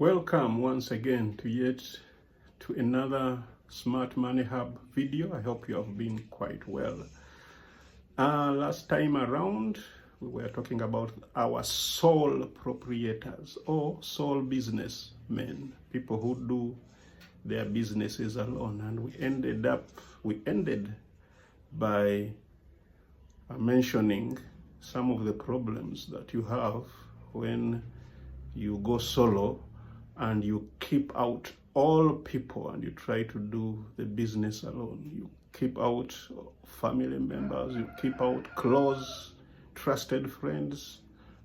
Welcome once again to another Smart Money Hub video. I hope you have been quite well. Last time around, we were talking about our sole proprietors or sole businessmen, people who do their businesses alone, and we ended by mentioning some of the problems that you have when you go solo and you keep out all people and you try to do the business alone. You keep out family members, you keep out close, trusted friends.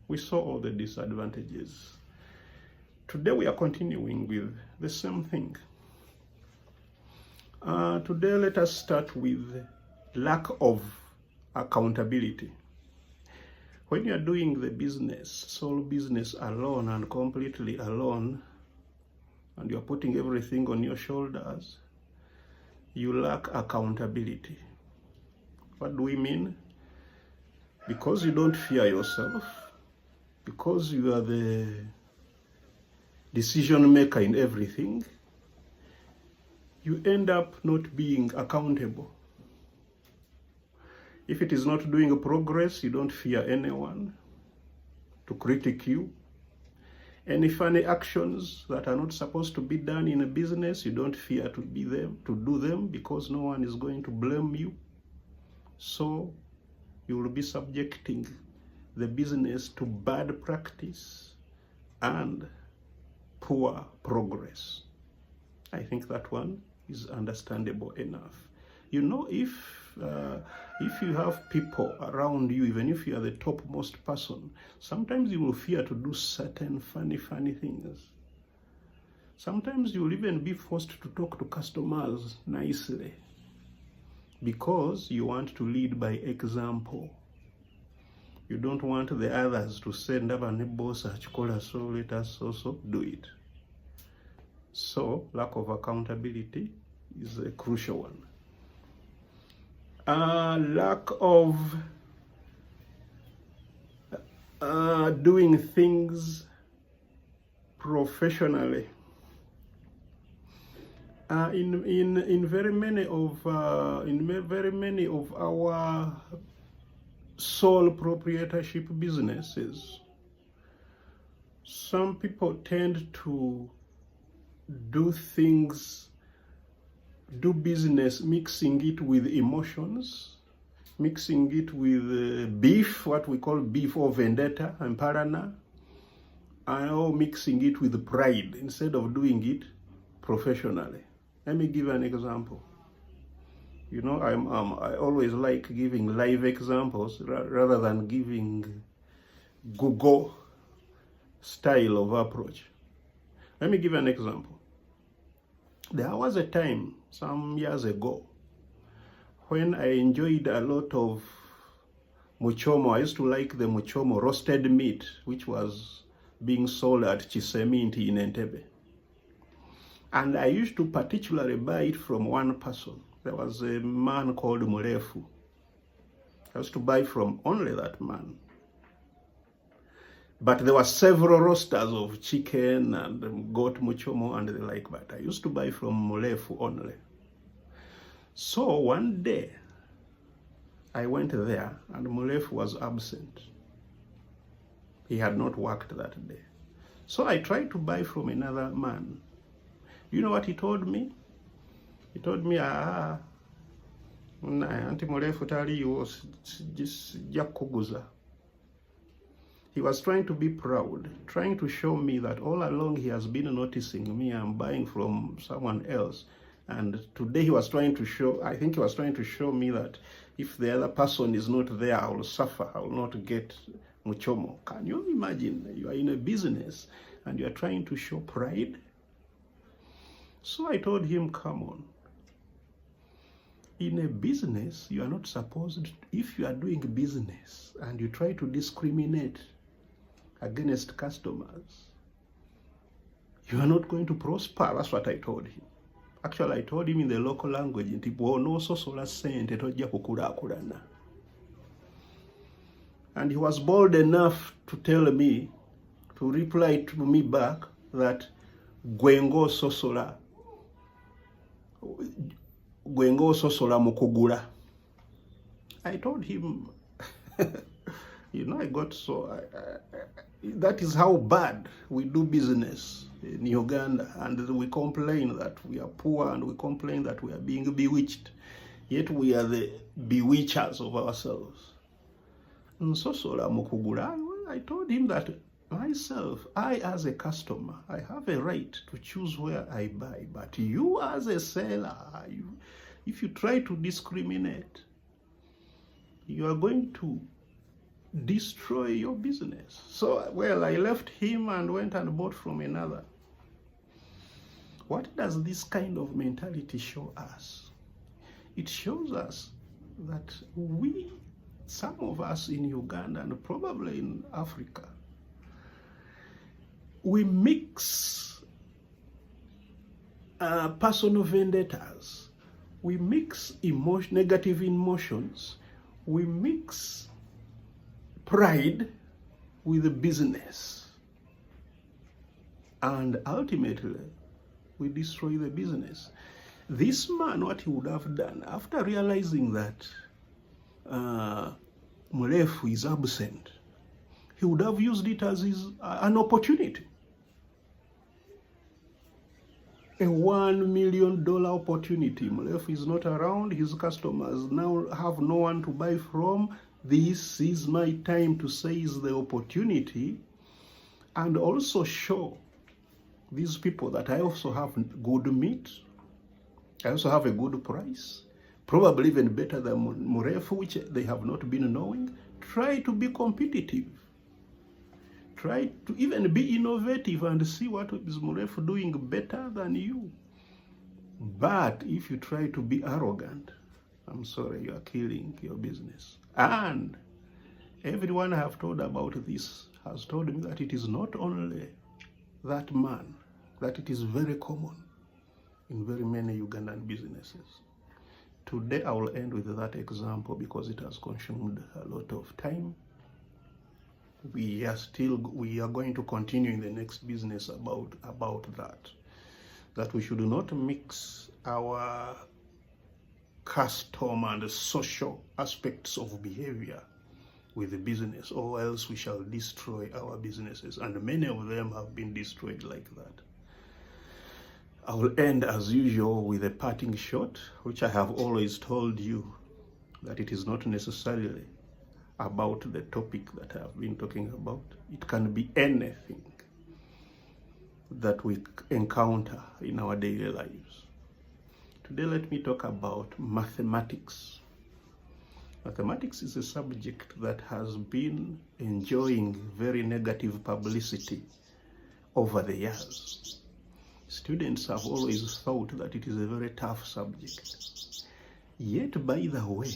We saw all the disadvantages. Today we are continuing with the same thing. Today let us start with lack of accountability. When you are doing the business, sole business alone and completely alone, and you're putting everything on your shoulders, you lack accountability. What do we mean? Because you don't fear yourself, because you are the decision maker in everything, you end up not being accountable. If it is not doing progress, you don't fear anyone to critique you. Any funny actions that are not supposed to be done in a business, you don't fear to do them because no one is going to blame you. So you will be subjecting the business to bad practice and poor progress. I think that one is understandable enough. You know, if you have people around you, even if you are the topmost person, sometimes you will fear to do certain funny things. Sometimes you will even be forced to talk to customers nicely because you want to lead by example. You don't want the others to say, "Ndaba ne boss achikola, so let us also do it." So lack of accountability is a crucial one. Lack of doing things professionally. In very many of our sole proprietorship businesses, some people tend to do business mixing it with emotions, mixing it with beef, what we call beef or vendetta and parana, or mixing it with pride instead of doing it professionally. Let me give an example. You know, I always like giving live examples rather than giving Google style of approach. Let me give an example. There was a time some years ago when I enjoyed a lot of muchomo. I used to like the muchomo roasted meat, which was being sold at Chiseminti in Entebbe. And I used to particularly buy it from one person. There was a man called Mulefu. I used to buy from only that man. But there were several roasters of chicken and goat muchomo and the like, but I used to buy from Mulefu only. So one day, I went there and Mulefu was absent. He had not worked that day. So I tried to buy from another man. You know what he told me? He told me, Auntie Mulefu tali was just jakuguza. He was trying to be proud, trying to show me that all along he has been noticing me. I'm buying from someone else. And today he was trying to show, I think he was trying to show me that if the other person is not there, I will suffer. I will not get muchomo. Can you imagine? You are in a business and you are trying to show pride. So I told him, come on. In a business, you are not supposed, if you are doing business and you try to discriminate against customers, you are not going to prosper. That's what I told him. Actually, I told him in the local language, and he was bold enough to tell me, to reply to me back that gwengo ososola mu kugula. I told him, I got so... that is how bad we do business in Uganda, and we complain that we are poor, and we complain that we are being bewitched, yet we are the bewitchers of ourselves. Nsosola mu kugula. I told him that myself, I as a customer, I have a right to choose where I buy, but you as a seller, if you try to discriminate, you are going to destroy your business. So, well, I left him and went and bought from another. What does this kind of mentality show us? It shows us that some of us in Uganda and probably in Africa, we mix personal vendettas, we mix negative emotions, we mix pride with the business, and ultimately we destroy the business. This man, what he would have done after realizing that Murefu is absent, he would have used it as an opportunity. A $1 million opportunity. Murefu is not around. His customers now have no one to buy from. This is my time to seize the opportunity and also show these people that I also have good meat. I also have a good price, probably even better than Murefu, which they have not been knowing. Try to be competitive. Try to even be innovative and see what is Murefu doing better than you. But if you try to be arrogant, I'm sorry, you are killing your business. And everyone I have told about this has told me that it is not only that man, that it is very common in very many Ugandan businesses. Today I will end with that example because it has consumed a lot of time. We are going to continue in the next business about that we should not mix our custom and social aspects of behavior with the business, or else we shall destroy our businesses, and many of them have been destroyed like that. I will end as usual with a parting shot, which I have always told you that it is not necessarily about the topic that I have been talking about. It can be anything that we encounter in our daily lives. Today, let me talk about mathematics. Mathematics is a subject that has been enjoying very negative publicity over the years. Students have always thought that it is a very tough subject. Yet, by the way,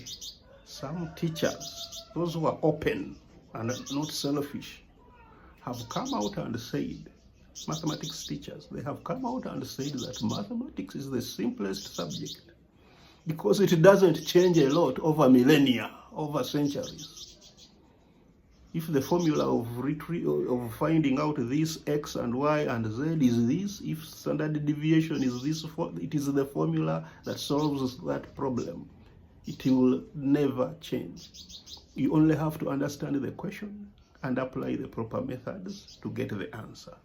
some teachers, those who are open and not selfish, have come out and said, mathematics teachers, they have come out and said that mathematics is the simplest subject because it doesn't change a lot over millennia, over centuries. If the formula of finding out this X and Y and Z is this, if standard deviation is this, it is the formula that solves that problem. It will never change. You only have to understand the question and apply the proper methods to get the answer.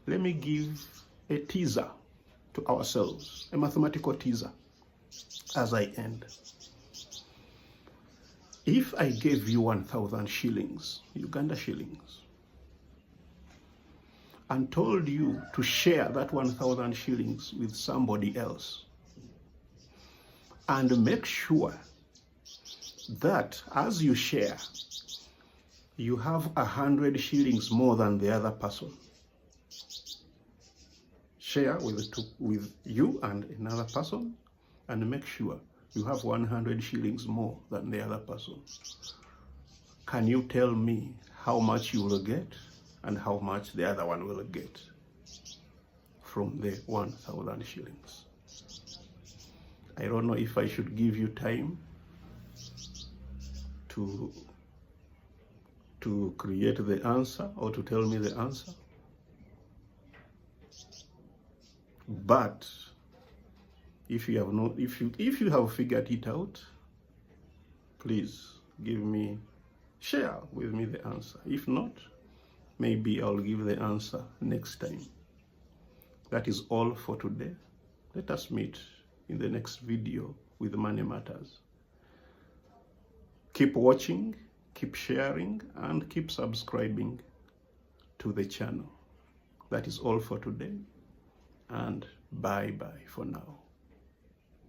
Let me give a teaser to ourselves, a mathematical teaser, as I end. If I gave you 1,000 shillings, Uganda shillings, and told you to share that 1,000 shillings with somebody else, and make sure that as you share, you have 100 shillings more than the other person. Share with you and another person, and make sure you have 100 shillings more than the other person. Can you tell me how much you will get and how much the other one will get from the 1,000 shillings? I don't know if I should give you time to create the answer or to tell me the answer. But if you have figured it out, please share with me the answer. If not, maybe I'll give the answer next time. That is all for today. Let us meet in the next video with Money Matters. Keep watching, keep sharing, and keep subscribing to the channel. That is all for today, and bye-bye for now.